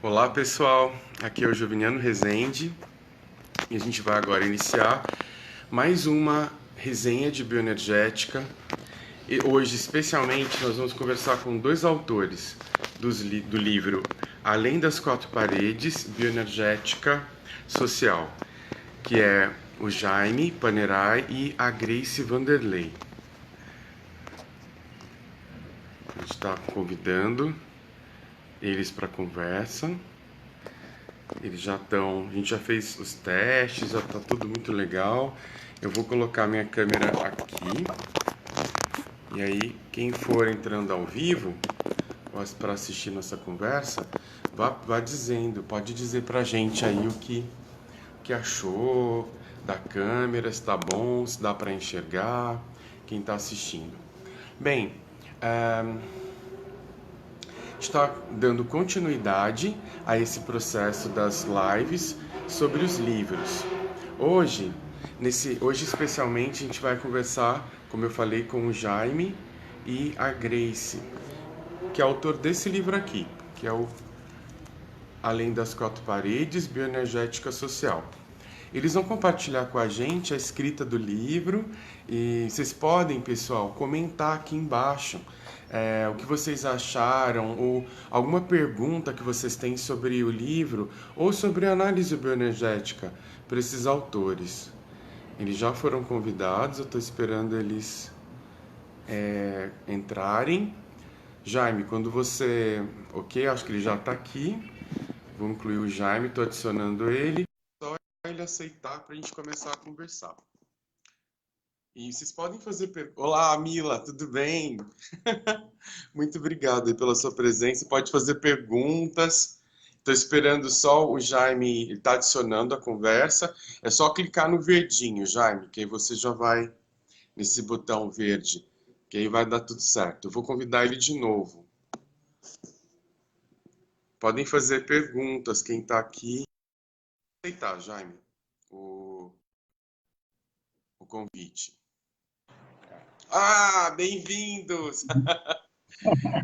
Olá pessoal, aqui é o Joviniano Rezende e a gente vai agora iniciar mais uma resenha de bioenergética. E hoje, especialmente, nós vamos conversar com dois autores do livro Além das Quatro Paredes, Bioenergética Social, que é o Jaime Panerai e a Grace Vanderlei. A gente está convidando eles para conversa. Eles já estão, a gente já fez os testes, já está tudo muito legal. Eu vou colocar minha câmera aqui. E aí, quem for entrando ao vivo para assistir nossa conversa, vá dizendo, pode dizer pra gente aí o que achou da câmera, se tá bom, se dá para enxergar, quem está assistindo. Bem, está dando continuidade a esse processo das lives sobre os livros. Hoje especialmente, a gente vai conversar, como eu falei, com o Jaime e a Grace, que é autor desse livro aqui, que é o Além das Quatro Paredes, Bioenergética Social. Eles vão compartilhar com a gente a escrita do livro e vocês podem, pessoal, comentar aqui embaixo o que vocês acharam ou alguma pergunta que vocês têm sobre o livro ou sobre a análise bioenergética para esses autores. Eles já foram convidados, eu estou esperando eles entrarem. Jaime, quando você... Ok, acho que ele já está aqui. Vou incluir o Jaime, estou adicionando ele. Só ele aceitar para a gente começar a conversar. E vocês podem fazer perguntas. Olá, Mila, tudo bem? Muito obrigado aí pela sua presença. Pode fazer perguntas. Estou esperando só o Jaime, ele está adicionando a conversa. É só clicar no verdinho, Jaime, que aí você já vai nesse botão verde, que aí vai dar tudo certo. Eu vou convidar ele de novo. Podem fazer perguntas, quem está aqui. Aceitar, Jaime, o, o convite. Ah, bem-vindos!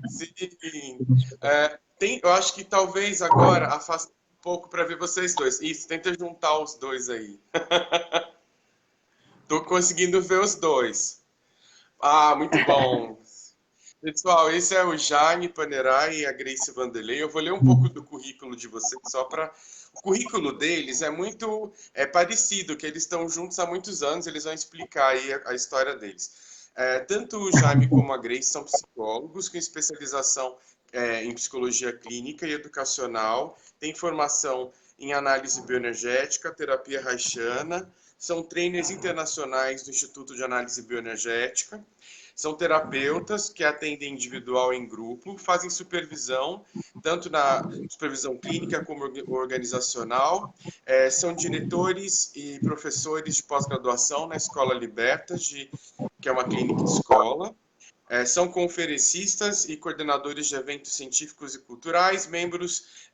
Sim. Eu acho que talvez agora afaste um pouco para ver vocês dois. Isso, tenta juntar os dois aí. Tô conseguindo ver os dois. Ah, muito bom. Pessoal, esse é o Jaime Panerai e a Grace Vanderlei. Eu vou ler um pouco do currículo de vocês só para... O currículo deles é muito parecido, que eles estão juntos há muitos anos, eles vão explicar aí a história deles. Tanto o Jaime como a Grace são psicólogos com especialização em psicologia clínica e educacional, têm formação em análise bioenergética, terapia haitiana, são trainers internacionais do Instituto de Análise Bioenergética, são terapeutas que atendem individual e em grupo, fazem supervisão, tanto na supervisão clínica como organizacional, são diretores e professores de pós-graduação na Escola Libertas, que é uma clínica de escola, são conferencistas e coordenadores de eventos científicos e culturais, membros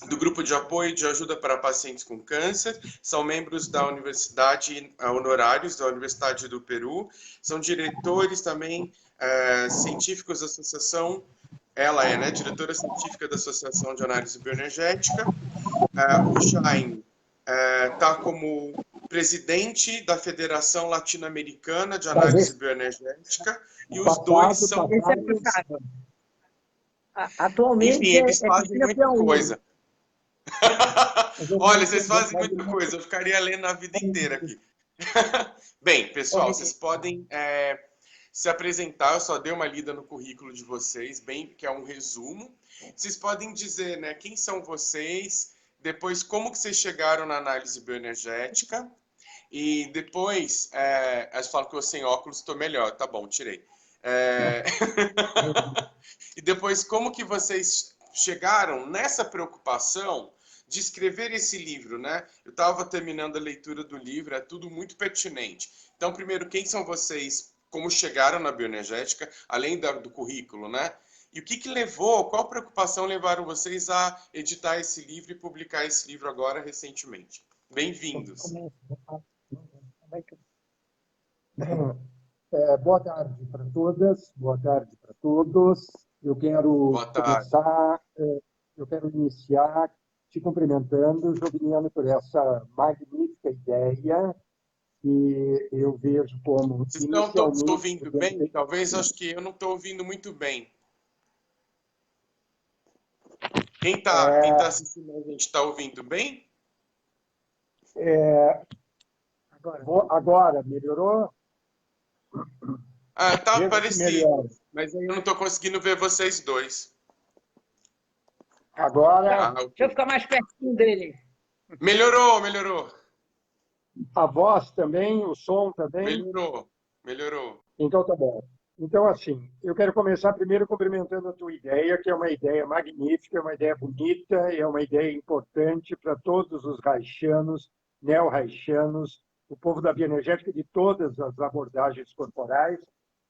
do grupo de apoio e de ajuda para pacientes com câncer, são membros da Universidade, honorários da Universidade do Peru, são diretores também científicos da Associação, ela é, né, diretora científica da Associação de Análise Bioenergética. O Jaime está como presidente da Federação Latino-Americana de Análise Bioenergética, e os dois são... Atualmente, enfim, eles fazem Piscina muita Piauí. coisa. Olha, vocês fazem muita coisa, eu ficaria lendo a vida inteira aqui. Bem, pessoal, vocês podem se apresentar, eu só dei uma lida no currículo de vocês, bem que é um resumo. Vocês podem dizer, né, quem são vocês, depois como que vocês chegaram na análise bioenergética, e depois, eles falam que eu sem óculos estou melhor, tá bom, tirei. E depois, como que vocês chegaram nessa preocupação de escrever esse livro, né? Eu estava terminando a leitura do livro, é tudo muito pertinente. Então, primeiro, quem são vocês? Como chegaram na bioenergética, além do currículo, né? E o que levou, qual preocupação levaram vocês a editar esse livro e publicar esse livro agora, recentemente? Bem-vindos. Boa tarde para todas, boa tarde para todos. Eu quero Boa tarde. começar eu quero iniciar te cumprimentando, Joviniano, por essa magnífica ideia que eu vejo como, Vocês não estão inicialmente, ouvindo bem? Talvez, acho que eu não estou ouvindo muito bem. Quem tá assistindo a gente está ouvindo bem? agora melhorou? Ah, tá Veja se parecido, melhora. mas aí eu não estou conseguindo ver vocês dois. Agora, Ah, Deixa eu ficar mais pertinho dele. melhorou, melhorou, a voz também, o som também. melhorou, melhorou. Então, tá bom. Então, assim, eu quero começar primeiro cumprimentando a tua ideia, que é uma ideia magnífica, uma ideia bonita, é uma ideia importante para todos os haitianos, neo-haitianos, o povo da bioenergética de todas as abordagens corporais.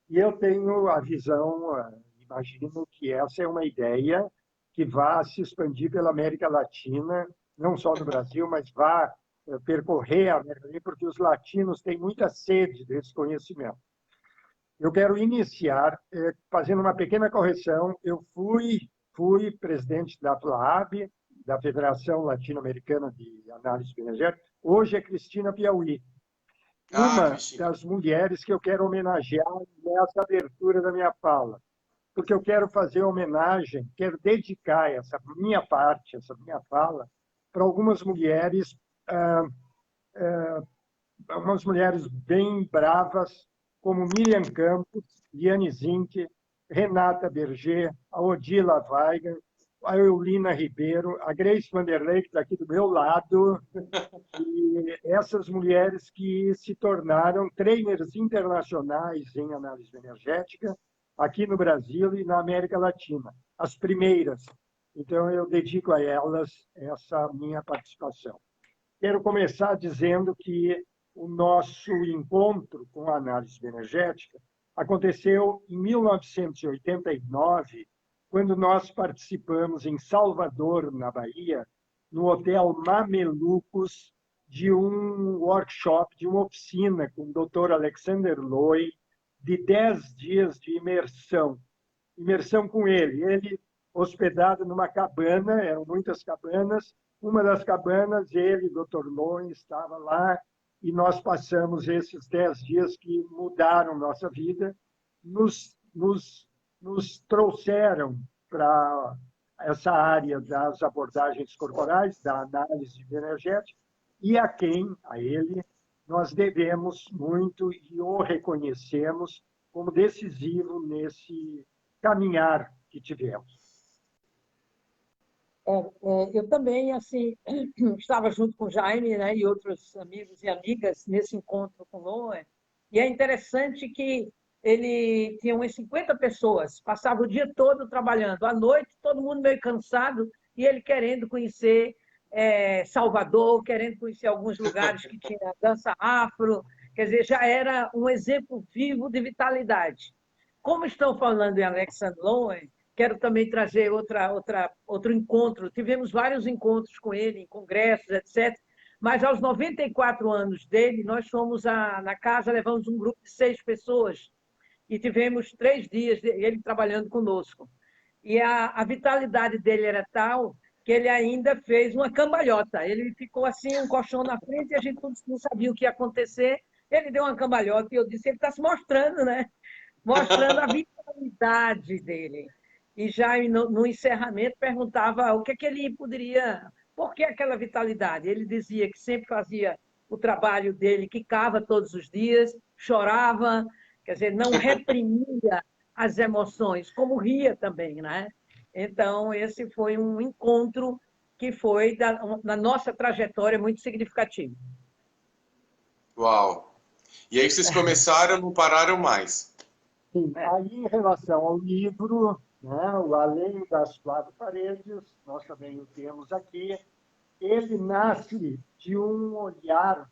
E eu tenho a visão, imagino que essa é uma ideia que vai se expandir pela América Latina, não só no Brasil, mas vai percorrer a América Latina, porque os latinos têm muita sede desse conhecimento. Eu quero iniciar fazendo uma pequena correção. Eu fui presidente da FLAAB, da Federação Latino-Americana de Análise Bioenergética. Hoje é Cristina Piauí, Ah, uma Cristina. das mulheres que eu quero homenagear nessa abertura da minha fala, porque eu quero fazer homenagem, quero dedicar essa minha parte, essa minha fala, para algumas mulheres, umas mulheres bem bravas, como Miriam Campos, Liane Zink, Renata Berger, a Odila Weiger, a Eulina Ribeiro, a Grace Vanderlei, que está aqui do meu lado, e essas mulheres que se tornaram trainers internacionais em análise energética aqui no Brasil e na América Latina, as primeiras. Então, eu dedico a elas essa minha participação. Quero começar dizendo que o nosso encontro com a análise energética aconteceu em 1989, quando nós participamos em Salvador, na Bahia, no Hotel Mamelucos, de um workshop, de uma oficina com o Dr. Alexander Loy, de 10 dias de imersão. Imersão com ele hospedado numa cabana, eram muitas cabanas, uma das cabanas, ele, Dr. Loy, estava lá, e nós passamos esses 10 dias que mudaram nossa vida, nos trouxeram para essa área das abordagens corporais, da análise energética, e a ele, nós devemos muito e o reconhecemos como decisivo nesse caminhar que tivemos. Eu também, assim, estava junto com o Jaime, né, e outros amigos e amigas nesse encontro com o Loen, e é interessante que ele tinha umas 50 pessoas, passava o dia todo trabalhando, à noite todo mundo meio cansado, e ele querendo conhecer Salvador, querendo conhecer alguns lugares que tinha dança afro, quer dizer, já era um exemplo vivo de vitalidade. Como estão falando em Alexander Lowen, quero também trazer outro encontro. Tivemos vários encontros com ele, em congressos, etc. Mas aos 94 anos dele, nós fomos na casa, levamos um grupo de 6 pessoas e tivemos 3 dias ele trabalhando conosco. E a vitalidade dele era tal que ele ainda fez uma cambalhota. Ele ficou assim, um colchão na frente, e a gente não sabia o que ia acontecer. Ele deu uma cambalhota e eu disse, ele está se mostrando, né? Mostrando a vitalidade dele. E já no encerramento perguntava o que ele poderia, por que aquela vitalidade? Ele dizia que sempre fazia o trabalho dele, quicava todos os dias, chorava, quer dizer, não reprimia as emoções, como ria também, né? Então, esse foi um encontro que foi, na nossa trajetória, muito significativo. Uau! E aí vocês começaram, não pararam mais. Sim, aí em relação ao livro, né, o Além das Quatro Paredes, nós também o temos aqui, ele nasce de um olhar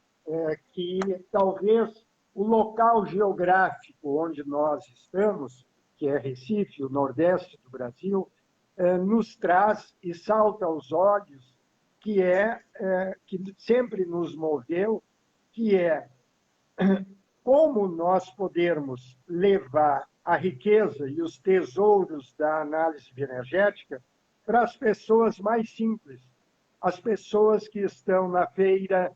que talvez o local geográfico onde nós estamos, que é Recife, o Nordeste do Brasil, nos traz e salta aos olhos, que sempre nos moveu, que é como nós podermos levar a riqueza e os tesouros da análise bioenergética para as pessoas mais simples, as pessoas que estão na feira,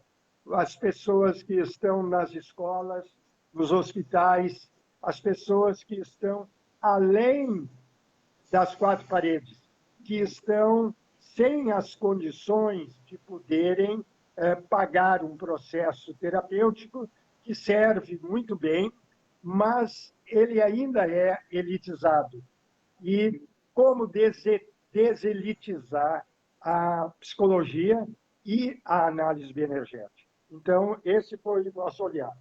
as pessoas que estão nas escolas, nos hospitais, as pessoas que estão além das quatro paredes, que estão sem as condições de poderem pagar um processo terapêutico que serve muito bem, mas ele ainda é elitizado. E como deselitizar a psicologia e a análise bioenergética. Então, esse foi o nosso olhar.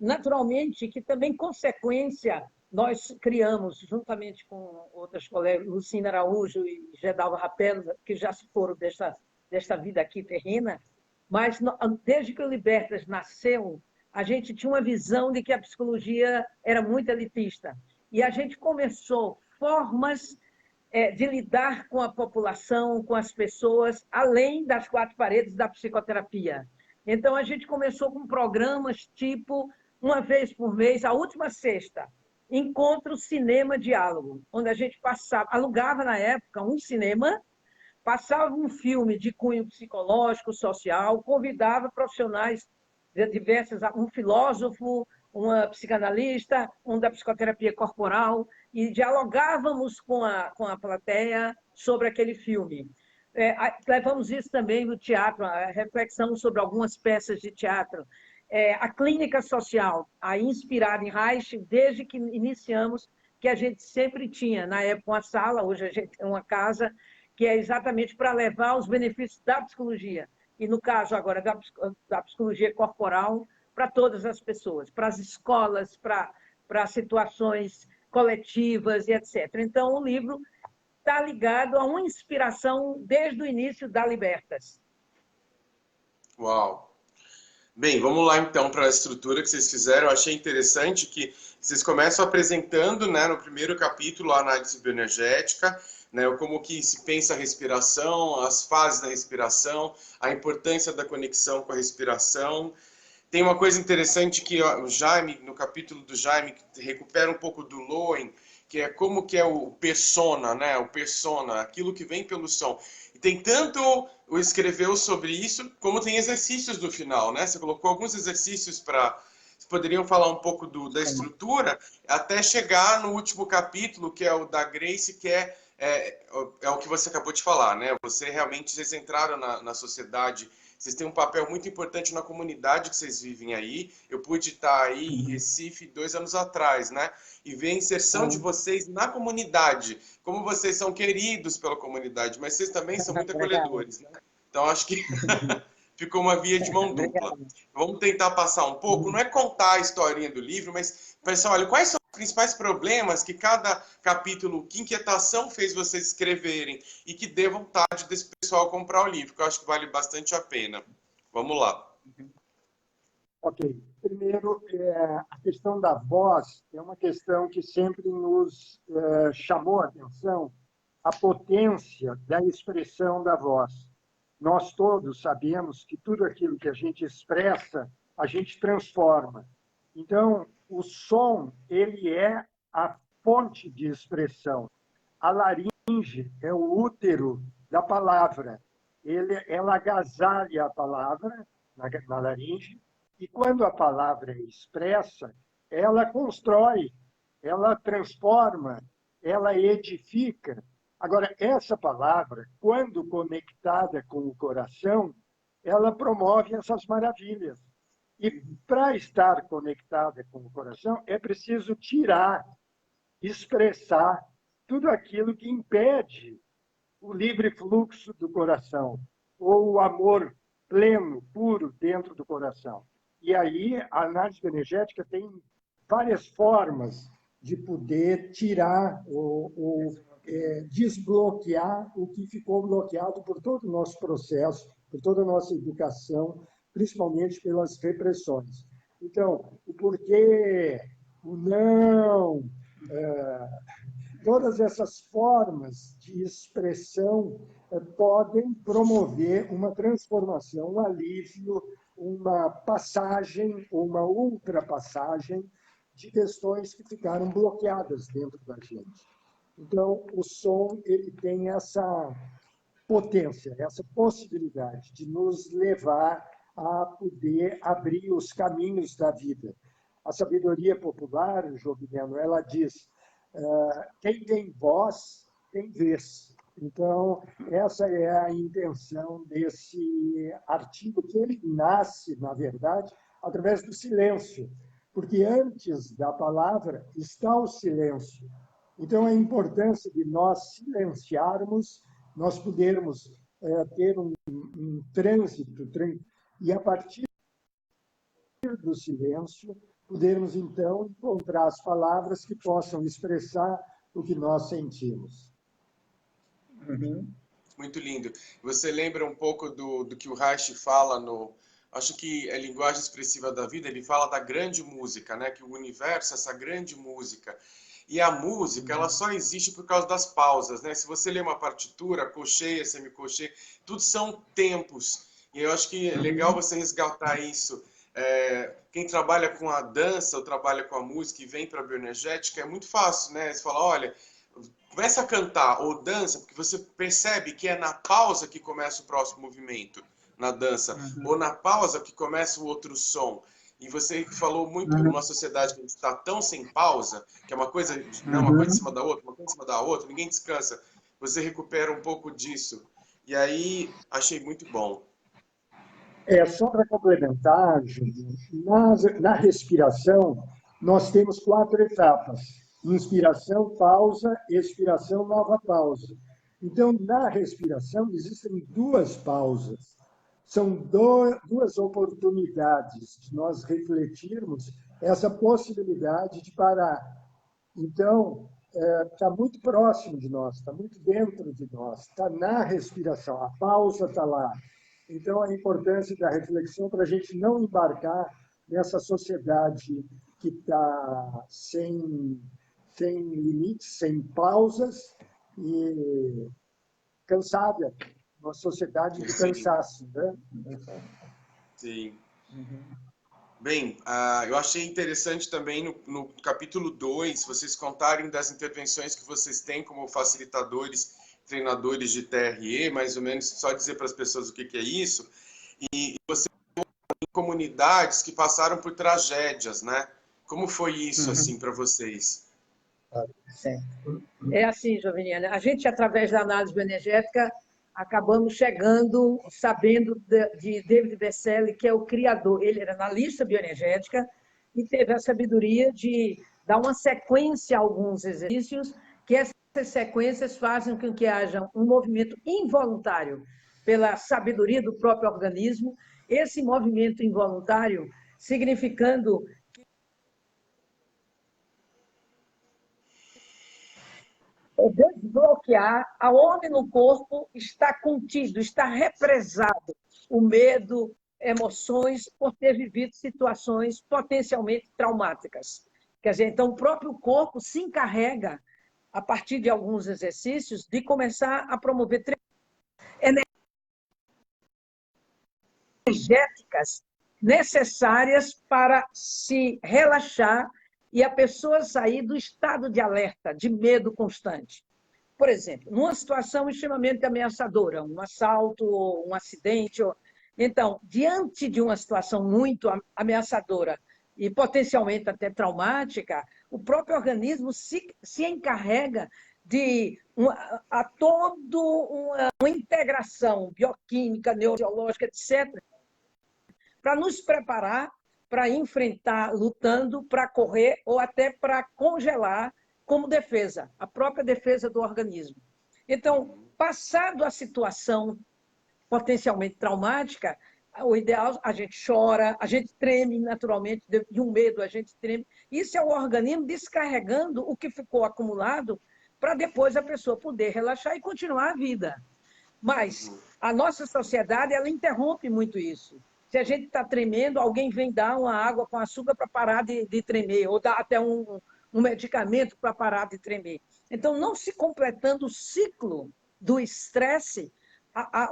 Naturalmente, que também consequência nós criamos, juntamente com outras colegas, Lucina Araújo e Gedalva Rapello, que já se foram desta vida aqui terrena, mas desde que o Libertas nasceu, a gente tinha uma visão de que a psicologia era muito elitista. E a gente começou formas de lidar com a população, com as pessoas, além das quatro paredes da psicoterapia. Então, a gente começou com programas tipo, uma vez por mês, a última sexta, Encontro Cinema Diálogo, onde a gente alugava na época um cinema, passava um filme de cunho psicológico, social, convidava profissionais diversos, um filósofo, uma psicanalista, um da psicoterapia corporal, e dialogávamos com a plateia sobre aquele filme. Levamos isso também no teatro, a reflexão sobre algumas peças de teatro. A clínica social, a inspirada em Reich, desde que iniciamos, que a gente sempre tinha, na época, uma sala, hoje a gente tem uma casa, que é exatamente para levar os benefícios da psicologia, e no caso agora da psicologia corporal, para todas as pessoas, para as escolas, para situações coletivas e etc. Então, o livro está ligado a uma inspiração desde o início da Libertas. Uau! Bem, vamos lá então para a estrutura que vocês fizeram. Eu achei interessante que vocês começam apresentando, né, no primeiro capítulo, a análise bioenergética, né, como que se pensa a respiração, as fases da respiração, a importância da conexão com a respiração. Tem uma coisa interessante que o Jaime, no capítulo do Jaime, recupera um pouco do Lowen, que é como que é o persona, né? O persona, aquilo que vem pelo som. E tem tanto o escreveu sobre isso, como tem exercícios do final, né? Você colocou alguns exercícios para... Vocês poderiam falar um pouco da estrutura, até chegar no último capítulo, que é o da Grace, que é o que você acabou de falar, né? Você realmente, vocês entraram na sociedade. Vocês têm um papel muito importante na comunidade que vocês vivem aí. Eu pude estar aí em Recife 2 anos atrás, né? E ver a inserção de vocês na comunidade. Como vocês são queridos pela comunidade, mas vocês também são muito acolhedores, né? Então, acho que ficou uma via de mão dupla. Vamos tentar passar um pouco, não é contar a historinha do livro, mas pensar, olha, quais são os principais problemas que cada capítulo, que inquietação fez vocês escreverem e que dê vontade desse pessoal comprar o livro, que eu acho que vale bastante a pena. Vamos lá. Ok. Primeiro, a questão da voz é uma questão que sempre nos chamou a atenção, a potência da expressão da voz. Nós todos sabemos que tudo aquilo que a gente expressa, a gente transforma. Então, o som, ele é a fonte de expressão. A laringe é o útero da palavra. Ela agasalha a palavra na laringe, e quando a palavra é expressa, ela constrói, ela transforma, ela edifica. Agora, essa palavra, quando conectada com o coração, ela promove essas maravilhas. E para estar conectada com o coração, é preciso tirar, expressar tudo aquilo que impede o livre fluxo do coração, ou o amor pleno, puro, dentro do coração. E aí, a análise energética tem várias formas de poder tirar ou desbloquear o que ficou bloqueado por todo o nosso processo, por toda a nossa educação, principalmente pelas repressões. Então, o porquê, o não, todas essas formas de expressão podem promover uma transformação, um alívio, uma passagem ou uma ultrapassagem de questões que ficaram bloqueadas dentro da gente. Então, o som ele tem essa potência, essa possibilidade de nos levar a poder abrir os caminhos da vida. A sabedoria popular, Joviano, ela diz: quem tem voz, tem vez. Então, essa é a intenção desse artigo, que ele nasce, na verdade, através do silêncio, porque antes da palavra está o silêncio. Então, a importância de nós silenciarmos, nós podermos ter um trânsito, e a partir do silêncio, podermos, então, encontrar as palavras que possam expressar o que nós sentimos. Uhum. Muito lindo. Você lembra um pouco do que o Reich fala no... Acho que é linguagem expressiva da vida, ele fala da grande música, né? Que o universo, essa grande música. E a música, ela só existe por causa das pausas, né? Se você lê uma partitura, cocheia, semicocheia, tudo são tempos. E eu acho que é legal você resgatar isso. Quem trabalha com a dança ou trabalha com a música e vem para a bioenergética, é muito fácil, né? Você fala, olha, começa a cantar ou dança, porque você percebe que é na pausa que começa o próximo movimento, na dança, ou na pausa que começa o outro som. E você falou muito numa sociedade que a gente está tão sem pausa, que é uma coisa, né, uma coisa em cima da outra, uma coisa em cima da outra, ninguém descansa. Você recupera um pouco disso. E aí, achei muito bom. Só para complementar, Júlio, na respiração, nós temos 4 etapas: inspiração, pausa, expiração, nova pausa. Então, na respiração, existem 2 pausas. São 2 oportunidades de nós refletirmos essa possibilidade de parar. Então, está muito próximo de nós, está muito dentro de nós, está na respiração, a pausa está lá. Então, a importância da reflexão para a gente não embarcar nessa sociedade que está sem limites, sem pausas e cansada, uma sociedade de cansaço, né? Sim. Bem, eu achei interessante também no capítulo 2, vocês contarem das intervenções que vocês têm como facilitadores, treinadores de TRE, mais ou menos, só dizer para as pessoas o que é isso, e você em comunidades que passaram por tragédias, né? Como foi isso, assim, para vocês? Certo. É assim, Joviniana, a gente, através da análise bioenergética, acabamos chegando, sabendo de David Berceli, que é o criador. Ele era analista bioenergética e teve a sabedoria de dar uma sequência a alguns exercícios, que essas sequências fazem com que haja um movimento involuntário pela sabedoria do próprio organismo. Esse movimento involuntário significando desbloquear aonde no corpo está contido, está represado o medo, emoções, por ter vivido situações potencialmente traumáticas. Quer dizer, então, o próprio corpo se encarrega, a partir de alguns exercícios, de começar a promover energéticas necessárias para se relaxar e a pessoa sair do estado de alerta, de medo constante. Por exemplo, numa situação extremamente ameaçadora, um assalto, um acidente. Então, diante de uma situação muito ameaçadora e potencialmente até traumática, o próprio organismo se encarrega de toda uma integração bioquímica, neurológica, etc., para nos preparar para enfrentar, lutando, para correr ou até para congelar como defesa, a própria defesa do organismo. Então, passado a situação potencialmente traumática, o ideal, a gente chora, a gente treme naturalmente, de um medo a gente treme. Isso é o organismo descarregando o que ficou acumulado para depois a pessoa poder relaxar e continuar a vida. Mas a nossa sociedade, ela interrompe muito isso. Se a gente está tremendo, alguém vem dar uma água com açúcar para parar de tremer, ou dá até um medicamento para parar de tremer. Então, não se completando o ciclo do estresse,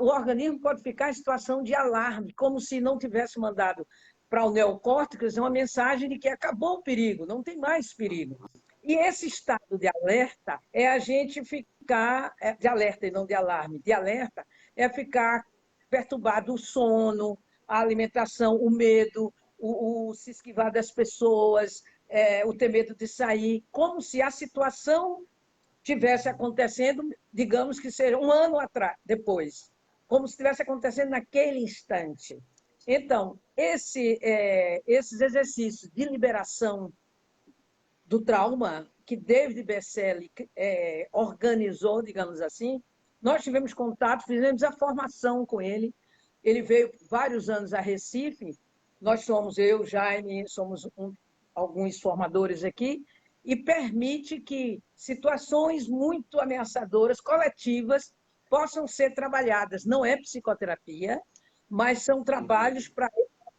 o organismo pode ficar em situação de alarme, como se não tivesse mandado para o neocórtex uma mensagem de que acabou o perigo, não tem mais perigo. E esse estado de alerta é a gente ficar, de alerta e não de alarme, de alerta é ficar perturbado o sono, a alimentação, o medo, o se esquivar das pessoas, o ter medo de sair, como se a situação tivesse acontecendo, digamos que seja um ano atrás, depois, como se estivesse acontecendo naquele instante. Então, esses exercícios de liberação do trauma que David Berceli organizou, digamos assim, nós tivemos contato, fizemos a formação com ele. Ele veio vários anos a Recife, nós somos, eu, Jaime, somos alguns formadores aqui, e permite que situações muito ameaçadoras, coletivas, possam ser trabalhadas. Não é psicoterapia, mas são trabalhos para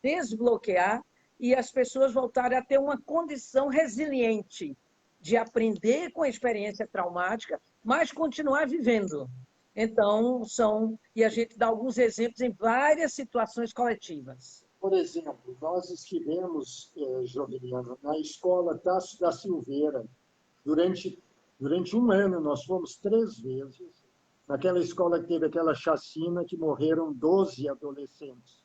desbloquear e as pessoas voltarem a ter uma condição resiliente de aprender com a experiência traumática, mas continuar vivendo. Então, e a gente dá alguns exemplos em várias situações coletivas. Por exemplo, nós estivemos, Joveliano, na escola Tasso da Silveira. Durante um ano, nós fomos 3 vezes naquela escola que teve aquela chacina que morreram 12 adolescentes.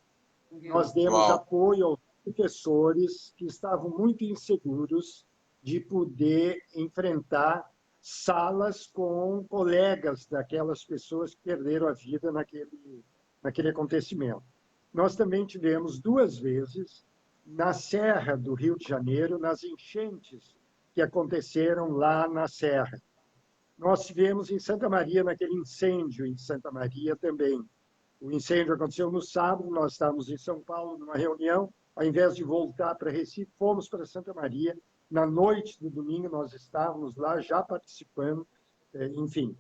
Nós demos apoio aos professores que estavam muito inseguros de poder enfrentar salas com colegas daquelas pessoas que perderam a vida naquele acontecimento. Nós também tivemos 2 vezes na Serra do Rio de Janeiro, nas enchentes que aconteceram lá na Serra. Nós tivemos em Santa Maria, naquele incêndio em Santa Maria também. O incêndio aconteceu no sábado, nós estávamos em São Paulo numa reunião, ao invés de voltar para Recife, fomos para Santa Maria. Na noite do domingo, nós estávamos lá já participando, enfim.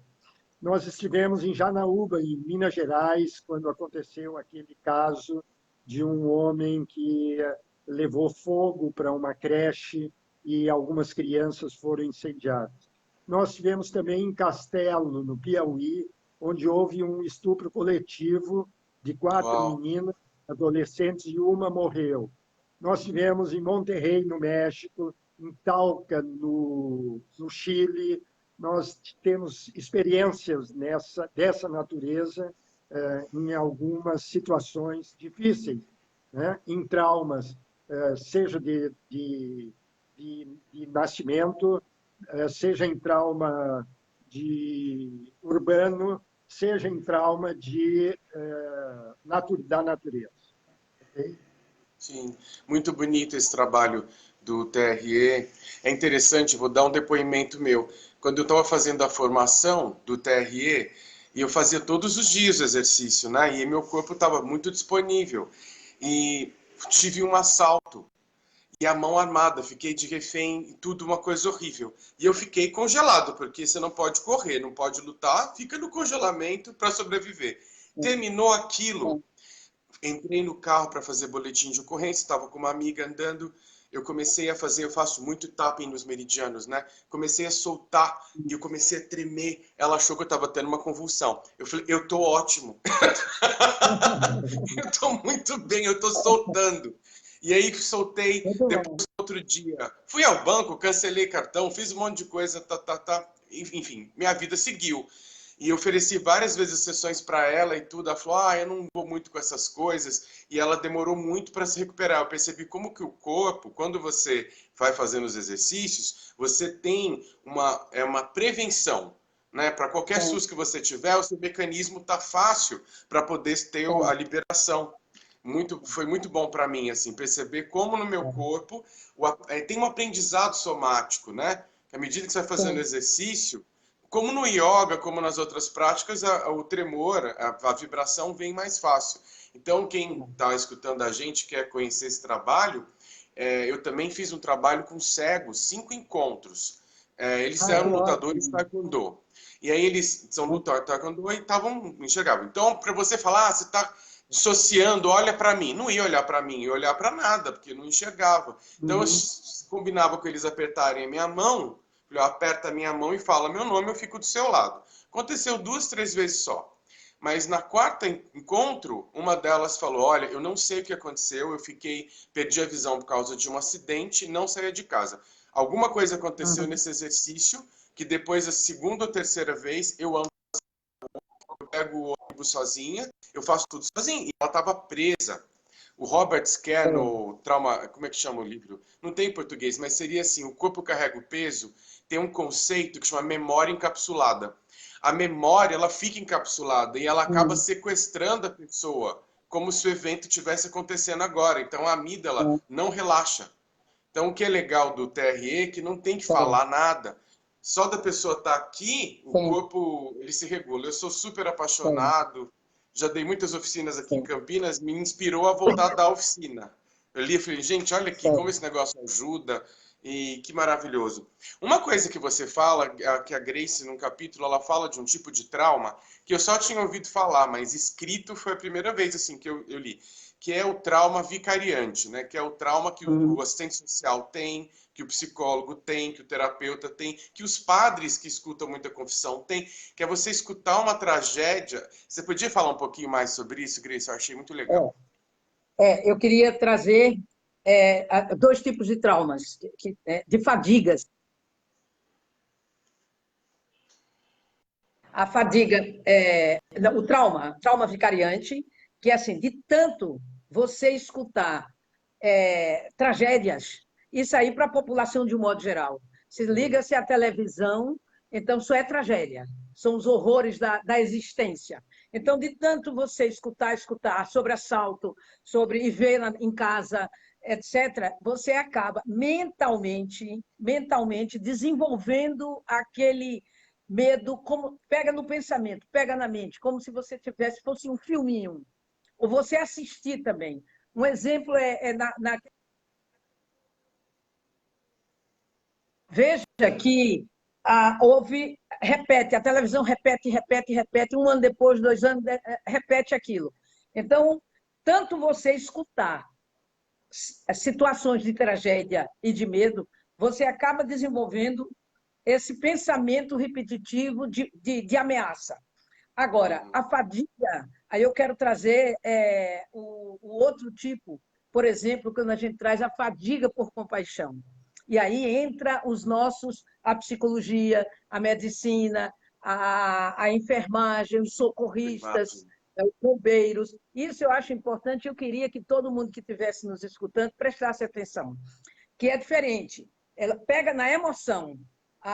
Nós estivemos em Janaúba, em Minas Gerais, quando aconteceu aquele caso de um homem que levou fogo para uma creche e algumas crianças foram incendiadas. Nós tivemos também em Castelo, no Piauí, onde houve um estupro coletivo de 4 meninas, adolescentes, e uma morreu. Nós tivemos em Monterrey, no México, em Talca, no Chile. Nós temos experiências dessa natureza em algumas situações difíceis, né? Em traumas, seja de nascimento, seja em trauma urbano, seja em trauma da natureza. Okay? Sim, muito bonito esse trabalho do TRE. É interessante, vou dar um depoimento meu. Quando eu estava fazendo a formação do TRE, e eu fazia todos os dias o exercício, né? E meu corpo estava muito disponível. E tive um assalto. E a mão armada, fiquei de refém, tudo uma coisa horrível. E eu fiquei congelado, porque você não pode correr, não pode lutar, fica no congelamento para sobreviver. Terminou aquilo, entrei no carro para fazer boletim de ocorrência, estava com uma amiga andando, eu comecei a fazer, eu faço muito tapping nos meridianos, né? Comecei a soltar e eu comecei a tremer. Ela achou que eu estava tendo uma convulsão. Eu falei, eu tô ótimo. Eu tô muito bem, eu tô soltando. E aí soltei, depois outro dia, fui ao banco, cancelei cartão, fiz um monte de coisa, enfim, minha vida seguiu. E ofereci várias vezes sessões para ela e tudo. Ela falou, eu não vou muito com essas coisas. E ela demorou muito para se recuperar. Eu percebi como que o corpo, quando você vai fazendo os exercícios, você tem uma prevenção. Né? Para qualquer susto que você tiver, o seu mecanismo está fácil para poder ter a liberação. Foi muito bom para mim assim, perceber como no meu corpo tem um aprendizado somático. Né? À medida que você vai fazendo exercício, como no yoga, como nas outras práticas, o tremor, a vibração vem mais fácil. Então, quem está escutando a gente, quer conhecer esse trabalho, eu também fiz um trabalho com cegos, 5 encontros. Eles eram lutadores taekwondo. E aí eles são lutadores taekwondo e enxergavam. Então, para você falar, você está dissociando, olha para mim. Não ia olhar para mim, ia olhar para nada, porque não enxergava. Então, eu combinava com eles apertarem a minha mão, aperta a minha mão e fala meu nome, eu fico do seu lado. Aconteceu 2, 3 vezes só. Mas na 4ª encontro, uma delas falou, olha, eu não sei o que aconteceu, perdi a visão por causa de um acidente e não saía de casa. Alguma coisa aconteceu nesse exercício que depois, a segunda ou terceira vez, eu pego o ônibus sozinha, eu faço tudo sozinha. E ela estava presa. O Robert Scare, no Trauma... Como é que chama o livro? Não tem em português, mas seria assim, O Corpo Carrega o Peso, tem um conceito que chama memória encapsulada. A memória, ela fica encapsulada e ela acaba sequestrando a pessoa, como se o evento tivesse acontecendo agora. Então, a amígdala não relaxa. Então, o que é legal do TRE é que não tem que falar nada. Só da pessoa estar aqui, o corpo ele se regula. Eu sou super apaixonado, já dei muitas oficinas aqui em Campinas, me inspirou a voltar da oficina. Eu li e falei, gente, olha aqui como esse negócio ajuda e que maravilhoso. Uma coisa que você fala, que a Grace, num capítulo, ela fala de um tipo de trauma que eu só tinha ouvido falar, mas escrito foi a primeira vez assim que eu li, que é o trauma vicariante, né? Que é o trauma que o assistente social tem, que o psicólogo tem, que o terapeuta tem, que os padres que escutam muita confissão têm, que é você escutar uma tragédia. Você podia falar um pouquinho mais sobre isso, Grace? Eu achei muito legal. Eu queria trazer dois tipos de traumas, de fadigas. A fadiga, o trauma vicariante, que é assim, de tanto você escutar tragédias, isso aí para a população de um modo geral. Se liga-se à televisão, então só é tragédia, são os horrores da existência. Então, de tanto você escutar sobre assalto, sobre e ver em casa, etc., você acaba mentalmente desenvolvendo aquele medo, como pega no pensamento, pega na mente, como se você fosse um filminho, ou você assistir também. Um exemplo veja que repete, a televisão repete, um ano depois, 2 anos, repete aquilo. Então, tanto você escutar situações de tragédia e de medo, você acaba desenvolvendo esse pensamento repetitivo de ameaça. Agora, a fadiga, aí eu quero trazer o outro tipo, por exemplo, quando a gente traz a fadiga por compaixão. E aí entra a psicologia, a medicina, a enfermagem, os socorristas, os bombeiros. Isso eu acho importante, eu queria que todo mundo que estivesse nos escutando prestasse atenção, que é diferente. Ela pega na emoção,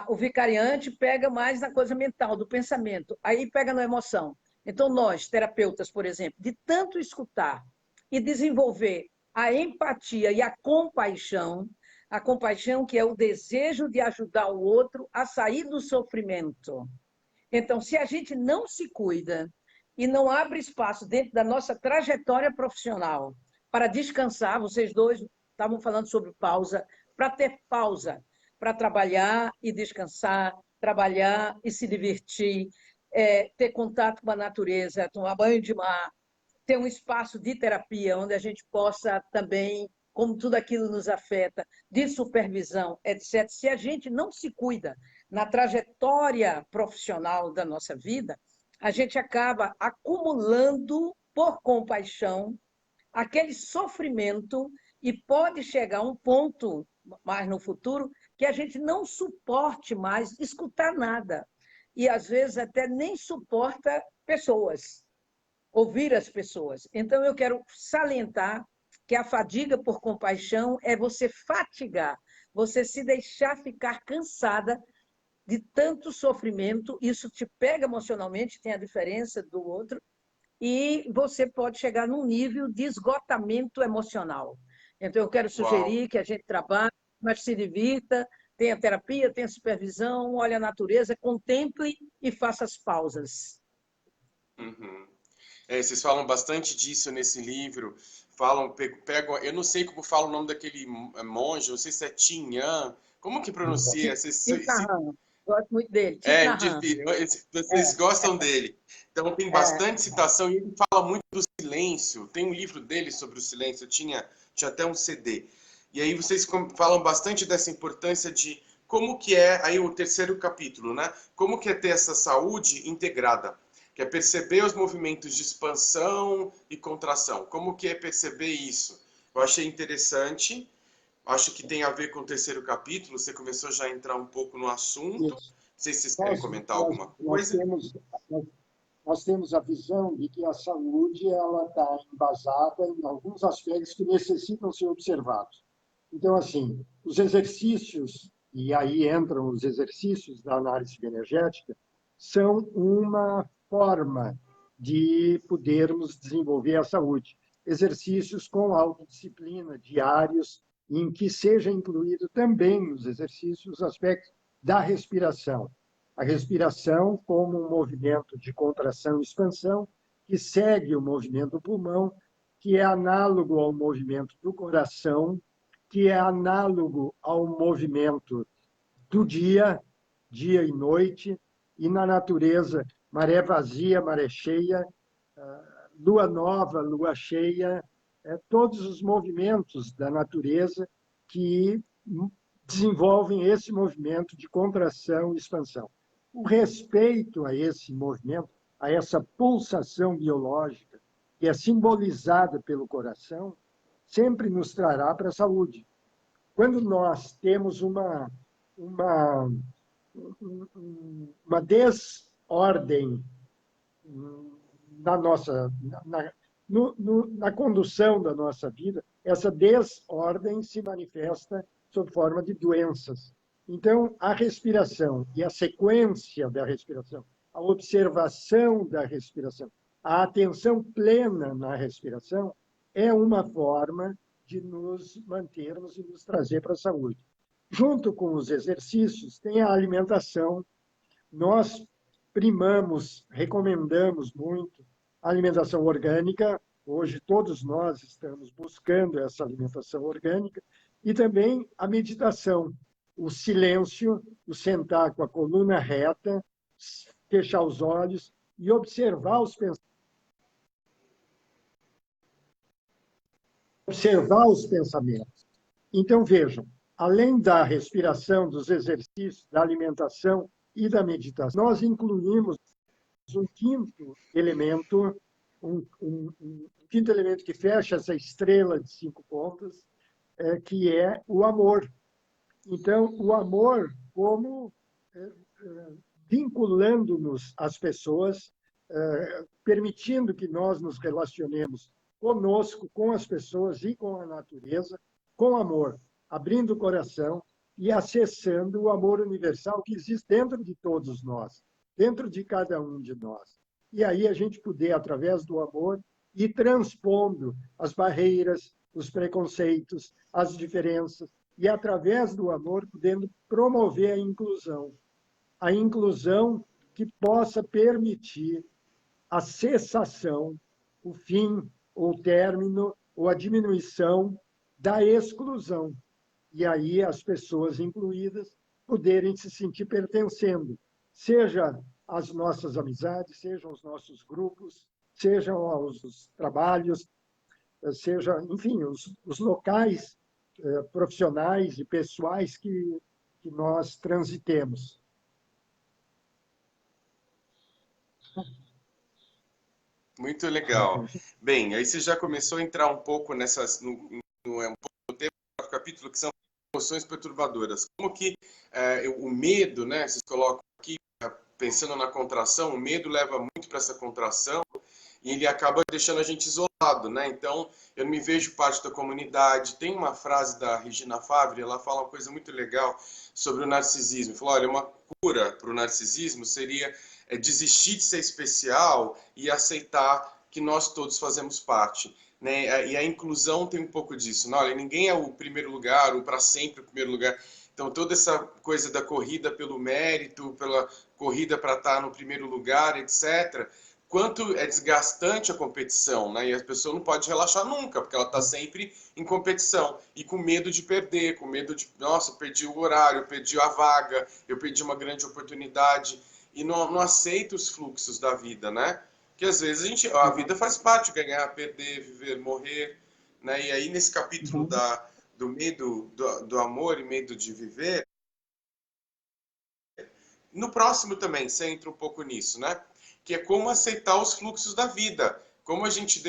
o vicariante pega mais na coisa mental, do pensamento, aí pega na emoção. Então, nós, terapeutas, por exemplo, de tanto escutar e desenvolver a empatia e a compaixão que é o desejo de ajudar o outro a sair do sofrimento. Então, se a gente não se cuida e não abre espaço dentro da nossa trajetória profissional para descansar, vocês dois estavam falando sobre pausa, para ter pausa, para trabalhar e descansar, trabalhar e se divertir, ter contato com a natureza, tomar banho de mar, ter um espaço de terapia onde a gente possa também, como tudo aquilo nos afeta, de supervisão, etc. Se a gente não se cuida na trajetória profissional da nossa vida, a gente acaba acumulando, por compaixão, aquele sofrimento e pode chegar a um ponto, mais no futuro, que a gente não suporte mais escutar nada. E, às vezes, até nem suporta pessoas, ouvir as pessoas. Então, eu quero salientar que a fadiga por compaixão é você fatigar, você se deixar ficar cansada de tanto sofrimento, isso te pega emocionalmente, tem a diferença do outro, e você pode chegar num nível de esgotamento emocional. Então, eu quero sugerir que a gente trabalhe, mas se divirta, tenha terapia, tenha supervisão, olhe a natureza, contemple e faça as pausas. Vocês falam bastante disso nesse livro. Pegam, eu não sei como fala o nome daquele monge, não sei se é Tinhan. Como que pronuncia? Gosto muito dele. Vocês gostam dele. Então tem bastante citação e ele fala muito do silêncio. Tem um livro dele sobre o silêncio, eu tinha até um CD. E aí vocês falam bastante dessa importância de como que é, aí o terceiro capítulo, né? Como que é ter essa saúde integrada, que é perceber os movimentos de expansão e contração. Como que é perceber isso? Eu achei interessante. acho que tem a ver com o terceiro capítulo, você começou já a entrar um pouco no assunto. Não Isso. sei se vocês querem comentar alguma Nós coisa. nós temos a visão de que a saúde ela está embasada em alguns aspectos que necessitam ser observados. Então, assim, os exercícios, e aí entram os exercícios da análise bioenergética, são uma forma de podermos desenvolver a saúde. Exercícios com autodisciplina, diários, em que seja incluído também nos exercícios os aspectos da respiração. A respiração como um movimento de contração e expansão, que segue o movimento do pulmão, que é análogo ao movimento do coração, que é análogo ao movimento do dia, dia e noite, e na natureza, maré vazia, maré cheia, lua nova, lua cheia, todos os movimentos da natureza que desenvolvem esse movimento de contração e expansão. O respeito a esse movimento, a essa pulsação biológica, que é simbolizada pelo coração, sempre nos trará para a saúde. Quando nós temos uma desordem na nossa na condução da nossa vida, essa desordem se manifesta sob forma de doenças. Então, a respiração e a sequência da respiração, a observação da respiração, a atenção plena na respiração é uma forma de nos mantermos e nos trazer para a saúde. Junto com os exercícios, tem a alimentação. Nós primamos, recomendamos muito a alimentação orgânica. Hoje, todos nós estamos buscando essa alimentação orgânica. E também a meditação, o silêncio, o sentar com a coluna reta, fechar os olhos e observar os pensamentos. Então, vejam, além da respiração, dos exercícios, da alimentação e da meditação, nós incluímos um quinto elemento, quinto elemento que fecha essa estrela de 5 pontas, que é o amor. Então, o amor como vinculando-nos às pessoas, permitindo que nós nos relacionemos conosco, com as pessoas e com a natureza, com amor, abrindo o coração e acessando o amor universal que existe dentro de todos nós, dentro de cada um de nós. E aí a gente poder, através do amor, ir transpondo as barreiras, os preconceitos, as diferenças, e através do amor, podendo promover a inclusão que possa permitir a cessação, o fim, ou o término, ou a diminuição da exclusão. E aí as pessoas incluídas poderem se sentir pertencendo, seja as nossas amizades, sejam os nossos grupos, sejam os trabalhos, seja, enfim, os locais profissionais e pessoais que nós transitemos. Muito legal. Bem, aí você já começou a entrar um pouco nessas, um pouco no tema do capítulo, que são emoções perturbadoras. Como que o medo, né, vocês colocam aqui, pensando na contração, o medo leva muito para essa contração e ele acaba deixando a gente isolado, né? Então, eu não me vejo parte da comunidade. Tem uma frase da Regina Favre, ela fala uma coisa muito legal sobre o narcisismo. Ela falou, olha, uma cura para o narcisismo seria desistir de ser especial e aceitar que nós todos fazemos parte, né? E a inclusão tem um pouco disso. Não, olha, ninguém é o primeiro lugar, ou para sempre o primeiro lugar. Então, toda essa coisa da corrida pelo mérito, pela corrida para estar no primeiro lugar, etc., quanto é desgastante a competição, né? E a pessoa não pode relaxar nunca, porque ela está sempre em competição e com medo de perder, com medo de, nossa, eu perdi o horário, eu perdi a vaga, eu perdi uma grande oportunidade e não aceita os fluxos da vida, né? Que às vezes a vida faz parte, ganhar, perder, viver, morrer, né? E aí nesse capítulo do medo, do amor e medo de viver, no próximo também você entra um pouco nisso, né? Que é como aceitar os fluxos da vida, como a gente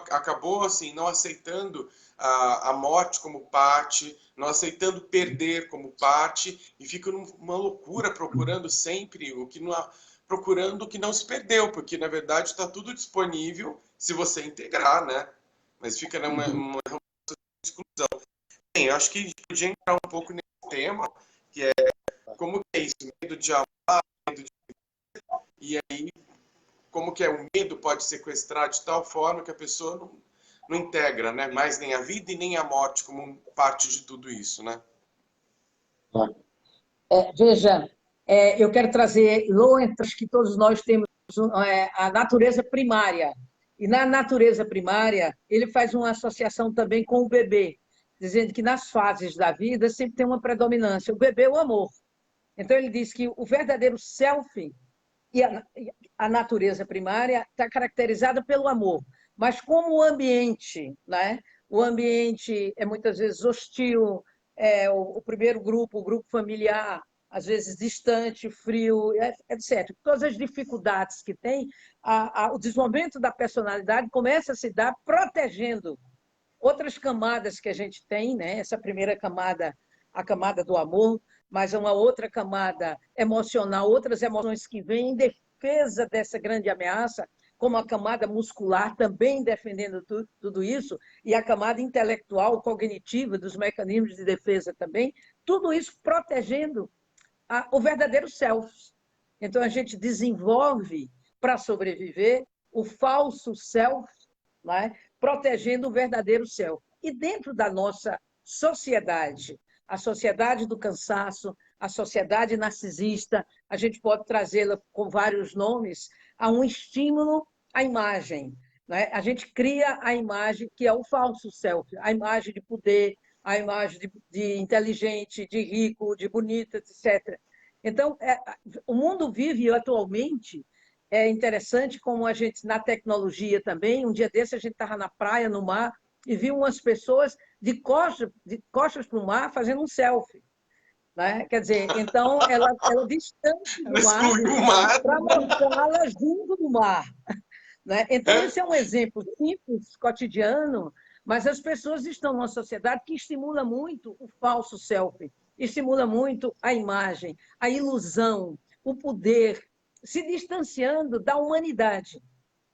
acabou assim, não aceitando a morte como parte, não aceitando perder como parte, e fica numa loucura procurando sempre procurando o que não se perdeu, porque na verdade está tudo disponível se você integrar, né? Mas fica numa exclusão. Bem, eu acho que a gente podia entrar um pouco nesse tema, que é como que é isso, medo de amar, medo de... E aí, como que é o medo pode sequestrar de tal forma que a pessoa não integra, né? Mais nem a vida e nem a morte como parte de tudo isso, né? Veja, eu quero trazer Lowenthal, que todos nós temos a natureza primária. E na natureza primária, ele faz uma associação também com o bebê, dizendo que nas fases da vida sempre tem uma predominância. O bebê é o amor. Então, ele diz que o verdadeiro self e a natureza primária está caracterizada pelo amor. Mas como o ambiente, né? O ambiente é muitas vezes hostil, o primeiro grupo, o grupo familiar, às vezes distante, frio, etc. Todas as dificuldades que tem, o desenvolvimento da personalidade começa a se dar protegendo outras camadas que a gente tem, né? Essa primeira camada, a camada do amor, mas uma outra camada emocional, outras emoções que vêm em defesa dessa grande ameaça, como a camada muscular também defendendo tudo isso, e a camada intelectual, cognitiva, dos mecanismos de defesa também, tudo isso protegendo o verdadeiro self. Então, a gente desenvolve, para sobreviver, o falso self, né? Protegendo o verdadeiro self. E dentro da nossa sociedade, a sociedade do cansaço, a sociedade narcisista, a gente pode trazê-la com vários nomes, a um estímulo à imagem. Né? A gente cria a imagem que é o falso self, a imagem de poder, a imagem de inteligente, de rico, de bonita, etc. Então, o mundo vive atualmente, é interessante como a gente, na tecnologia também, um dia desse a gente estava na praia, no mar, e viu umas pessoas de costas para o mar fazendo um selfie. Né? Quer dizer, então, ela distante do mar Excluiu o mar. para mostrá-la junto do mar. Né? Então, esse é um exemplo simples, cotidiano, mas as pessoas estão numa sociedade que estimula muito o falso selfie, estimula muito a imagem, a ilusão, o poder, se distanciando da humanidade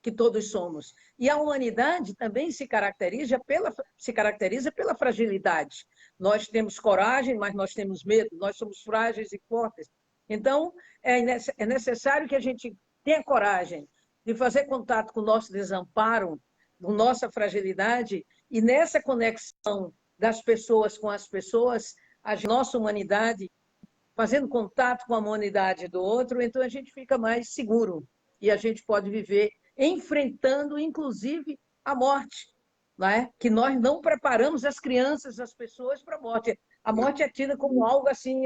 que todos somos. E a humanidade também se caracteriza pela fragilidade. Nós temos coragem, mas nós temos medo, nós somos frágeis e fortes. Então, é necessário que a gente tenha coragem de fazer contato com o nosso desamparo, com nossa fragilidade, e nessa conexão das pessoas com as pessoas, a nossa humanidade, fazendo contato com a humanidade do outro, então a gente fica mais seguro e a gente pode viver enfrentando, inclusive, a morte, né? Que nós não preparamos as crianças, as pessoas para a morte. A morte é tida como algo assim,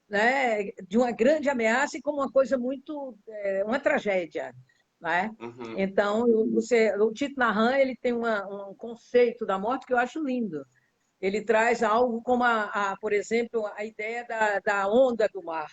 né? De uma grande ameaça e como uma coisa muito, uma tragédia. Né? Uhum. Então, o Thich Nhat Hanh, ele tem um conceito da morte que eu acho lindo. Ele traz algo como, por exemplo, a ideia da onda do mar.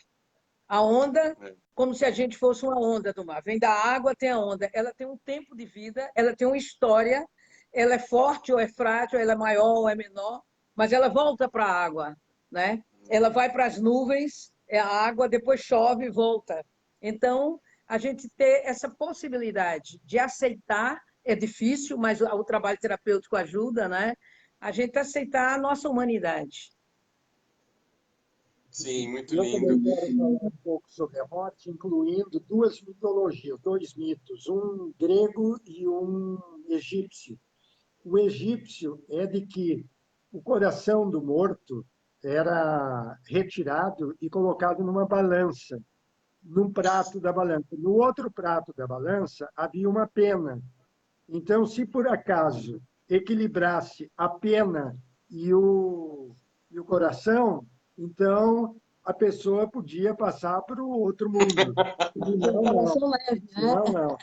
A onda, como se a gente fosse uma onda do mar. Vem da água, tem a onda. Ela tem um tempo de vida, ela tem uma história, ela é forte ou é frágil, ela é maior ou é menor, mas ela volta para a água. Né? Ela vai para as nuvens, é a água, depois chove e volta. Então, a gente ter essa possibilidade de aceitar, é difícil, mas o trabalho terapêutico ajuda, né? A gente aceitar a nossa humanidade. Sim, muito Eu também lindo. quero falar um pouco sobre a morte, incluindo duas mitologias, dois mitos, um grego e um egípcio. O egípcio é de que o coração do morto era retirado e colocado numa balança, num prato da balança. No outro prato da balança havia uma pena. Então, se por acaso equilibrasse a pena e o coração, então a pessoa podia passar para o outro mundo. Senão, não. Leve, né? Senão, não.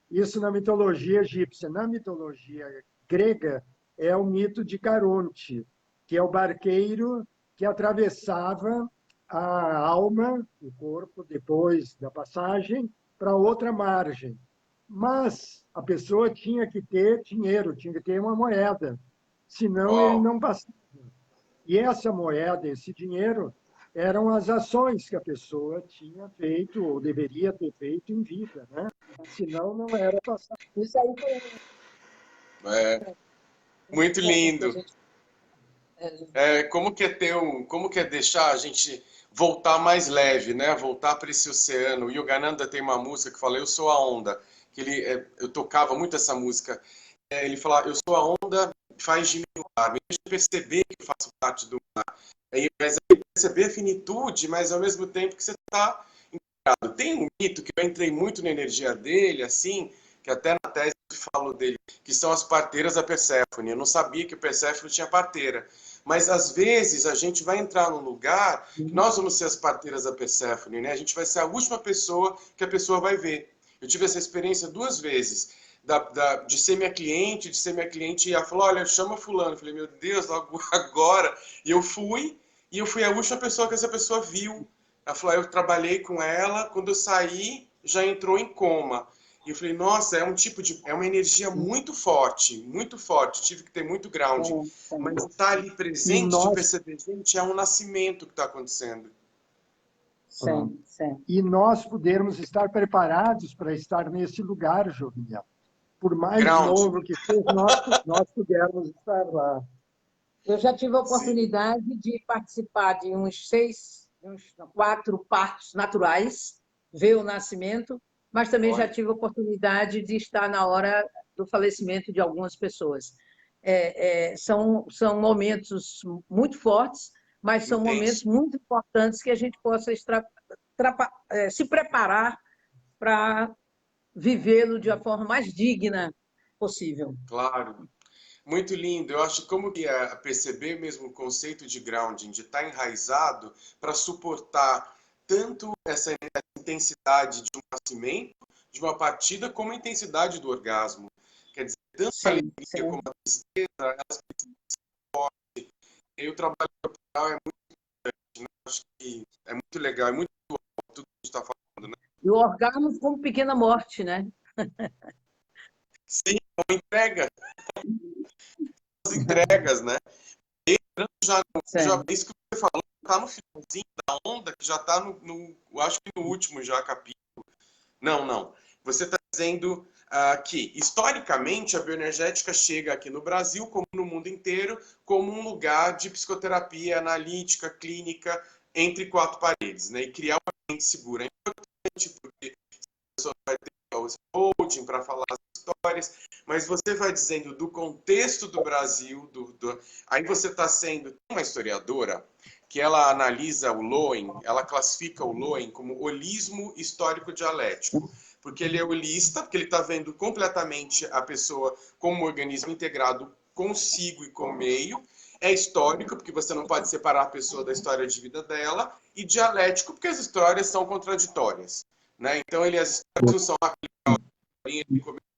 Isso na mitologia egípcia. Na mitologia grega, é o mito de Caronte, que é o barqueiro que atravessava a alma, o corpo, depois da passagem, para outra margem. Mas a pessoa tinha que ter dinheiro, tinha que ter uma moeda. senão ele Uau. não passava. E essa moeda, esse dinheiro, eram as ações que a pessoa tinha feito ou deveria ter feito em vida, né? Senão não era passado. Isso aí foi É, muito importante que a lindo. gente... Como que é deixar a gente voltar mais leve, né? Voltar para esse oceano. O Yogananda tem uma música que fala Eu sou a onda, eu tocava muito essa música. Ele fala Eu sou a onda, faz de mim o mar, me deixa perceber que eu faço parte do mar. Mas aí perceber a finitude, mas ao mesmo tempo que você está integrado. Tem um mito que eu entrei muito na energia dele, assim, que até na tese eu falo dele, que são as parteiras da Perséfone. Eu não sabia que o Perséfone tinha parteira. Mas às vezes a gente vai entrar num lugar que nós vamos ser as parteiras da Perséfone, né? A gente vai ser a última pessoa que a pessoa vai ver. Eu tive essa experiência 2 vezes. De ser minha cliente, e ela falou, olha, chama fulano. Eu falei, meu Deus, logo agora. E eu fui a última pessoa que essa pessoa viu. Ela falou, eu trabalhei com ela, quando eu saí, já entrou em coma. E eu falei, nossa, é uma energia muito forte, muito forte. Tive que ter muito ground. Mas estar ali E presente, de nós, perceber, gente, é um nascimento que está acontecendo. Sim, sim. e nós podermos estar preparados para estar nesse lugar, Jovinha. Por mais Ground. novo que seja, nós pudermos estar lá. Eu já tive a Sim. oportunidade de participar de uns 4 partos naturais, ver o nascimento, mas também já Olha, tive a oportunidade de estar na hora do falecimento de algumas pessoas. São momentos muito fortes, mas são momentos intenso. muito importantes que a gente possa se preparar para vivê-lo de uma forma mais digna possível. Claro. Muito lindo. Eu acho como que é perceber mesmo o conceito de grounding, de estar enraizado para suportar tanto essa intensidade de um nascimento, de uma partida, como a intensidade do orgasmo. Quer dizer, tanto a Sim, alegria como sim. a tristeza, elas precisam ser fortes. E o trabalho corporal é muito, acho que é muito legal, é muito bom tudo que a gente está falando, né? E o orgasmo como pequena morte, né? Sim, uma entrega, as entregas, né? Entrando já, Sim. isso que você falou, tá no finalzinho da onda, que já tá eu acho que no último já capítulo. Não, não. Você está dizendo que, historicamente, a bioenergética chega aqui no Brasil, como no mundo inteiro, como um lugar de psicoterapia analítica, clínica, entre 4 paredes, né? E criar um ambiente seguro. É importante porque a pessoa vai ter o coaching para falar as histórias, mas você vai dizendo do contexto do Brasil, aí você está sendo uma historiadora que ela analisa o Lowen, ela classifica o Lowen como holismo histórico-dialético, porque ele é holista, porque ele está vendo completamente a pessoa como um organismo integrado consigo e com o meio, é histórico, porque você não pode separar a pessoa da história de vida dela, e dialético, porque as histórias são contraditórias. Né? Então, as histórias não são aquele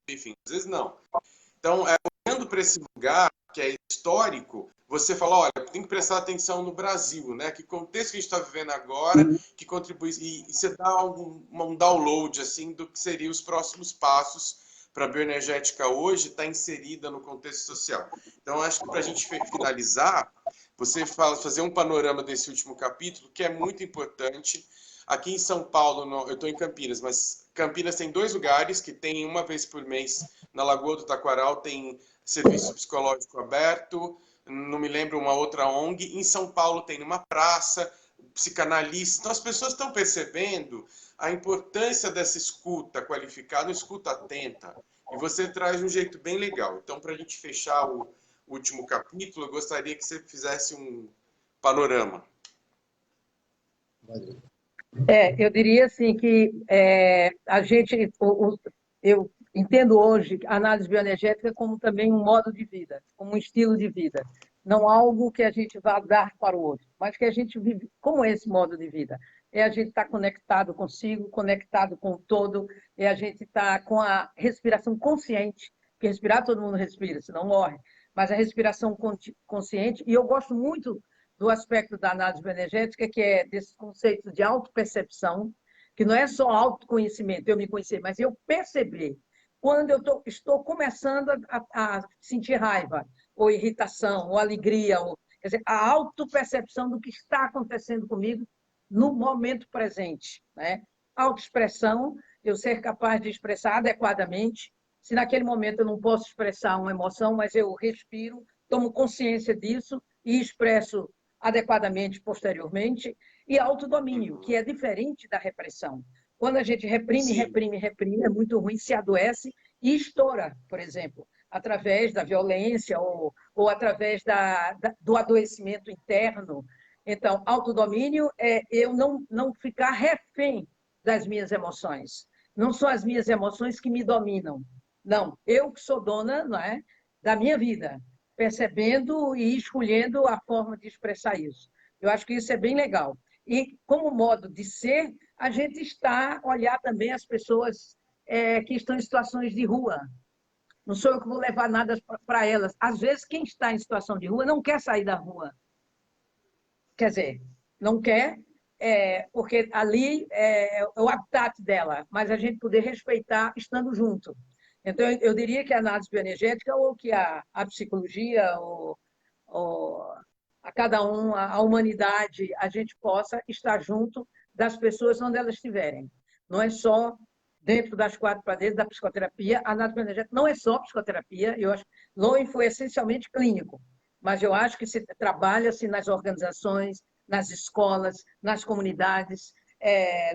enfim, às vezes não. Então, olhando para esse lugar que é histórico, você fala, olha, tem que prestar atenção no Brasil, né? Que contexto que a gente está vivendo agora, que contribui, e você dá um download assim do que seriam os próximos passos para a bioenergética hoje estar inserida no contexto social. Então, acho que para a gente finalizar, você fazer um panorama desse último capítulo, que é muito importante. Aqui em São Paulo, eu estou em Campinas, mas Campinas tem 2 lugares que tem uma vez por mês na Lagoa do Taquaral, tem serviço psicológico aberto, não me lembro uma outra ONG. Em São Paulo tem uma praça, psicanalistas. Então as pessoas estão percebendo a importância dessa escuta qualificada, escuta atenta. E você traz de um jeito bem legal. Então, para a gente fechar o último capítulo, eu gostaria que você fizesse um panorama. Eu diria assim que a gente, eu entendo hoje a análise bioenergética como também um modo de vida, como um estilo de vida, não algo que a gente vá dar para o outro, mas que a gente vive como esse modo de vida. É a gente estar conectado consigo, conectado com o todo, é a gente estar com a respiração consciente, porque respirar todo mundo respira, senão morre, mas a respiração consciente, e eu gosto muito do aspecto da análise bioenergética, que é desse conceito de autopercepção, que não é só autoconhecimento, eu me conhecer, mas eu perceber quando estou começando a sentir raiva, ou irritação, ou alegria, ou, quer dizer, a autopercepção do que está acontecendo comigo no momento presente, né? Autoexpressão, eu ser capaz de expressar adequadamente. Se naquele momento eu não posso expressar uma emoção, mas eu respiro, tomo consciência disso e expresso adequadamente posteriormente. E autodomínio, que é diferente da repressão. Quando a gente reprime, Sim. reprime, reprime, é muito ruim, se adoece e estoura, por exemplo, através da violência ou através do adoecimento interno. Então, autodomínio é eu não ficar refém das minhas emoções. Não são as minhas emoções que me dominam. Não, eu que sou dona, não é, da minha vida, percebendo e escolhendo a forma de expressar isso. Eu acho que isso é bem legal. E, como modo de ser, a gente está a olhar também as pessoas que estão em situações de rua. Não sou eu que vou levar nada para elas. Às vezes, quem está em situação de rua não quer sair da rua. Quer dizer, não quer, porque ali é o habitat dela, mas a gente poder respeitar estando junto. Então, eu diria que a análise bioenergética ou que a psicologia ou a cada um, a humanidade, a gente possa estar junto das pessoas onde elas estiverem. Não é só dentro das quatro paredes da psicoterapia. A análise bioenergética não é só psicoterapia. Eu acho que Lowen foi essencialmente clínico, mas eu acho que se trabalha-se nas organizações, nas escolas, nas comunidades,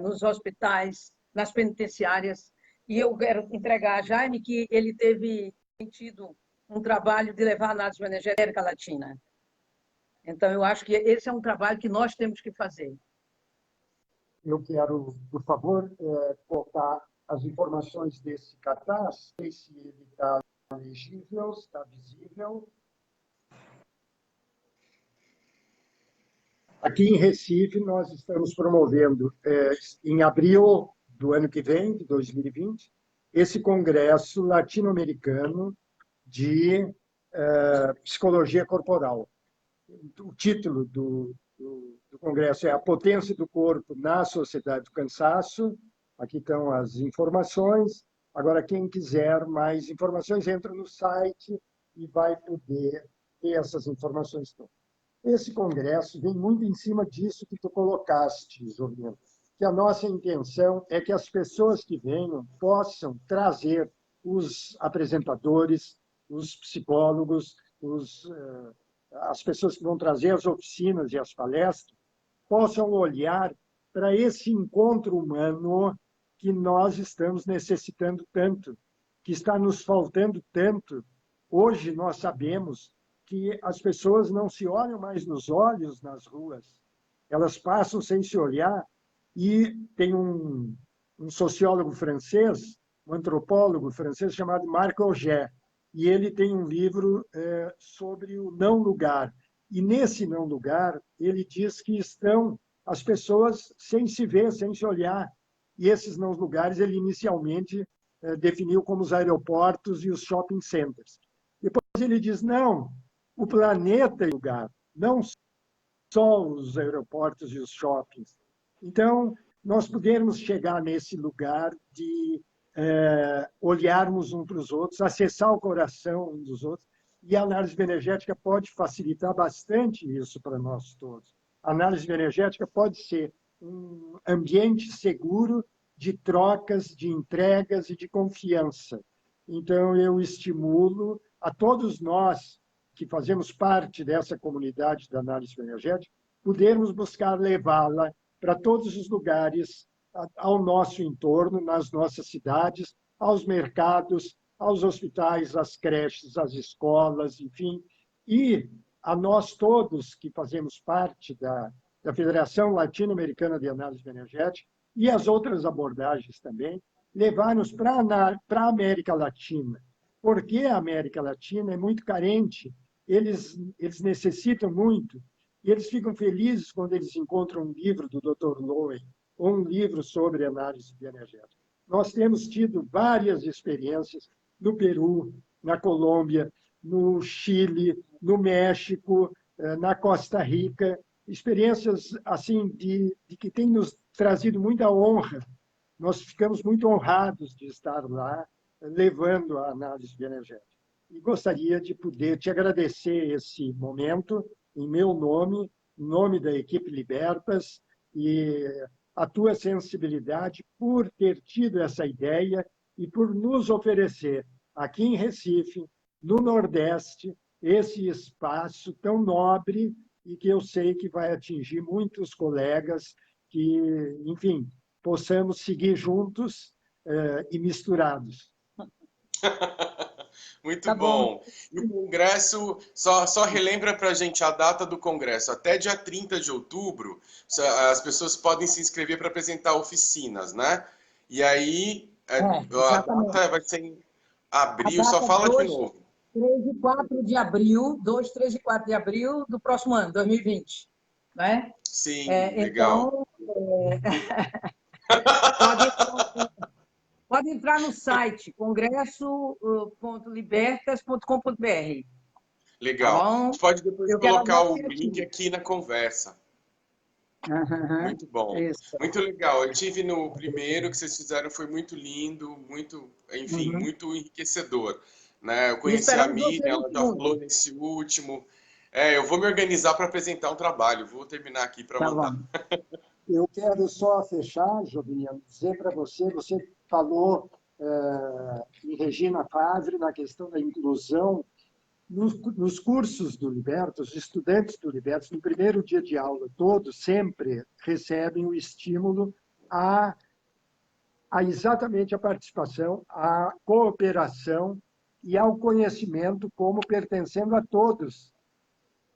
nos hospitais, nas penitenciárias. E eu quero entregar a Jaime que ele teve tido um trabalho de levar a análise bioenergética à América Latina. Então, eu acho que esse é um trabalho que nós temos que fazer. Eu quero, por favor, colocar as informações desse cartaz. Não sei se ele está legível, está visível. Aqui em Recife, nós estamos promovendo, em abril do ano que vem, de 2020, esse congresso latino-americano de psicologia corporal. O título do congresso é A Potência do Corpo na Sociedade do Cansaço. Aqui estão as informações. Agora, quem quiser mais informações, entra no site e vai poder ter essas informações todas. Esse congresso vem muito em cima disso que tu colocaste, Jovino, que a nossa intenção é que as pessoas que venham possam trazer os apresentadores, os psicólogos, as pessoas que vão trazer as oficinas e as palestras, possam olhar para esse encontro humano que nós estamos necessitando tanto, que está nos faltando tanto. Hoje nós sabemos que as pessoas não se olham mais nos olhos nas ruas, elas passam sem se olhar. E tem um sociólogo francês, um antropólogo francês chamado Marc Augé, e ele tem um livro sobre o não lugar. E nesse não lugar, ele diz que estão as pessoas sem se ver, sem se olhar. E esses não lugares ele inicialmente definiu como os aeroportos e os shopping centers. Depois ele diz, não, o planeta é lugar, não só os aeroportos e os shoppings. Então, nós podemos chegar nesse lugar de olharmos uns para os outros, acessar o coração uns dos outros, e a análise bioenergética pode facilitar bastante isso para nós todos. A análise bioenergética pode ser um ambiente seguro de trocas, de entregas e de confiança. Então, eu estimulo a todos nós que fazemos parte dessa comunidade da análise bioenergética, podermos buscar levá-la para todos os lugares ao nosso entorno, nas nossas cidades, aos mercados, aos hospitais, às creches, às escolas, enfim. E a nós todos que fazemos parte da Federação Latino-Americana de Análise Bioenergética e as outras abordagens também, levar-nos para a América Latina. Porque a América Latina é muito carente, eles necessitam muito, e eles ficam felizes quando eles encontram um livro do Dr. Lowen ou um livro sobre análise bioenergética. Nós temos tido várias experiências no Peru, na Colômbia, no Chile, no México, na Costa Rica, experiências assim de que têm nos trazido muita honra. Nós ficamos muito honrados de estar lá, levando a análise bioenergética. e gostaria de poder te agradecer esse momento em meu nome, em nome da equipe Libertas, e a tua sensibilidade por ter tido essa ideia e por nos oferecer, aqui em Recife, no Nordeste, esse espaço tão nobre e que eu sei que vai atingir muitos colegas que, enfim, possamos seguir juntos e misturados. Muito Tá bom. bom. E o congresso, só relembra para a gente a data do congresso. Até dia 30 de outubro, as pessoas podem se inscrever para apresentar oficinas, né? E aí, a Exatamente. data vai ser em A abril, só data fala de 2, novo. 3 e 4 de abril, 2, 3 e 4 de abril do próximo ano, 2020. Né? Sim, legal. Então, pode entrar no site congresso.libertas.com.br. Tá Legal. A bom? gente pode depois Eu quero colocar o agradecer link aqui. aqui na conversa. Uhum. Muito bom. Isso. Muito legal. Eu tive no primeiro que vocês fizeram, foi muito lindo, muito, enfim, Uhum. muito enriquecedor, né? Eu E conheci a esperamos você Miriam, no ela já falou segundo. nesse último. Eu vou me organizar para apresentar um trabalho, vou terminar aqui para Tá bom. mandar. Eu quero só fechar, Jobinha, dizer para você, você falou em Regina Favre, na questão da inclusão, nos cursos do Libertas, os estudantes do Libertas, no primeiro dia de aula, todos sempre recebem o estímulo a exatamente a participação, a cooperação e ao conhecimento como pertencendo a todos,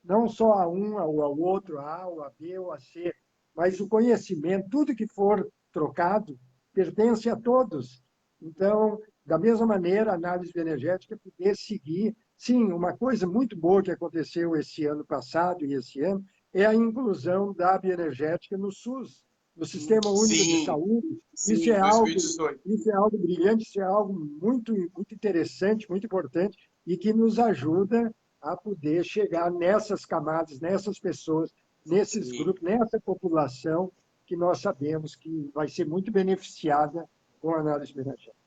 não só a um ou ao outro, a A, ou a B, ou a C, mas o conhecimento, tudo que for trocado, pertence a todos. Então, da mesma maneira, a análise bioenergética poder seguir. Sim, uma coisa muito boa que aconteceu esse ano passado e esse ano é a inclusão da bioenergética no SUS, no Sistema Único de Sim, Saúde. sim, 2018. Isso é algo brilhante, isso é algo muito, muito interessante, muito importante e que nos ajuda a poder chegar nessas camadas, nessas pessoas, nesses Sim. grupos, nessa população que nós sabemos que vai ser muito beneficiada com a análise bioenergética.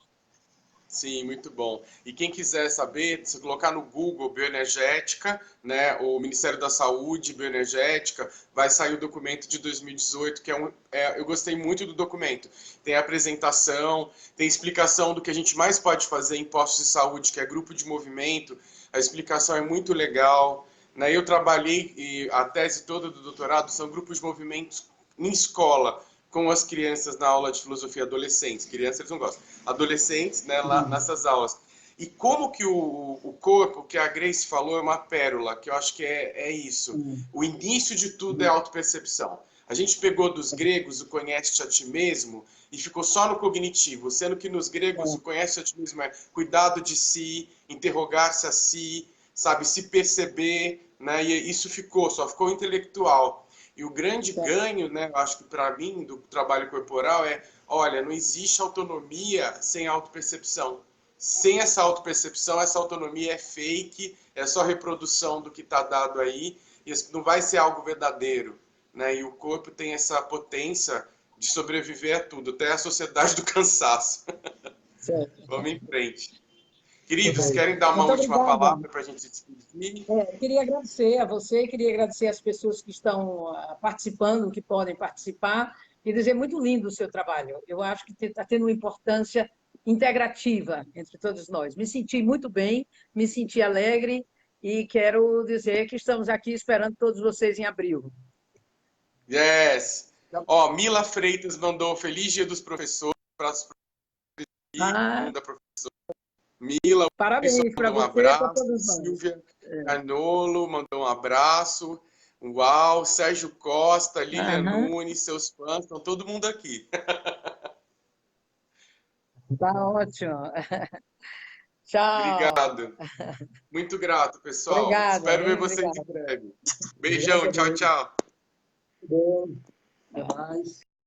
Sim, muito bom. E quem quiser saber, se colocar no Google bioenergética, né, o Ministério da Saúde bioenergética, vai sair o documento de 2018, que eu gostei muito do documento. Tem a apresentação, tem explicação do que a gente mais pode fazer em postos de saúde, que é grupo de movimento. A explicação é muito legal. Né? Eu trabalhei, e a tese toda do doutorado são grupos de movimentos em escola, com as crianças na aula de filosofia adolescentes. Crianças eles não gostam. Adolescentes, né, lá nessas aulas. E como que o corpo, que a Grace falou, é uma pérola, que eu acho que é isso. O início de tudo é autopercepção. A gente pegou dos gregos o conhece-te a ti mesmo e ficou só no cognitivo, sendo que nos gregos o conhece-te a ti mesmo é cuidado de si, interrogar-se a si, sabe, se perceber, né? E isso só ficou intelectual. E o grande ganho, né, eu acho que para mim, do trabalho corporal olha, não existe autonomia sem autopercepção. Sem essa autopercepção, essa autonomia é fake, é só reprodução do que está dado aí, e não vai ser algo verdadeiro. Né? E o corpo tem essa potência de sobreviver a tudo, até a sociedade do cansaço. Certo. Vamos em frente. Queridos, querem dar uma Muito última obrigada. palavra para a gente se despedir? Queria agradecer a você, queria agradecer às pessoas que estão participando, que podem participar, e dizer muito lindo o seu trabalho. Eu acho que está tendo uma importância integrativa entre todos nós. Me senti muito bem, me senti alegre e quero dizer que estamos aqui esperando todos vocês em abril. Yes! Mila Freitas mandou Feliz Dia dos Professores para os da professora Mila. Parabéns para Mandou um você e para abraço. todos nós. Silvia Carnolo mandou um abraço. Uau! Sérgio Costa, Lilian Nunes, seus fãs, estão todo mundo aqui. Tá ótimo. Tchau. Obrigado. Muito grato, pessoal. Obrigada, Espero ver vocês obrigada. em breve. Beijão, tchau, tchau. Bom, até mais.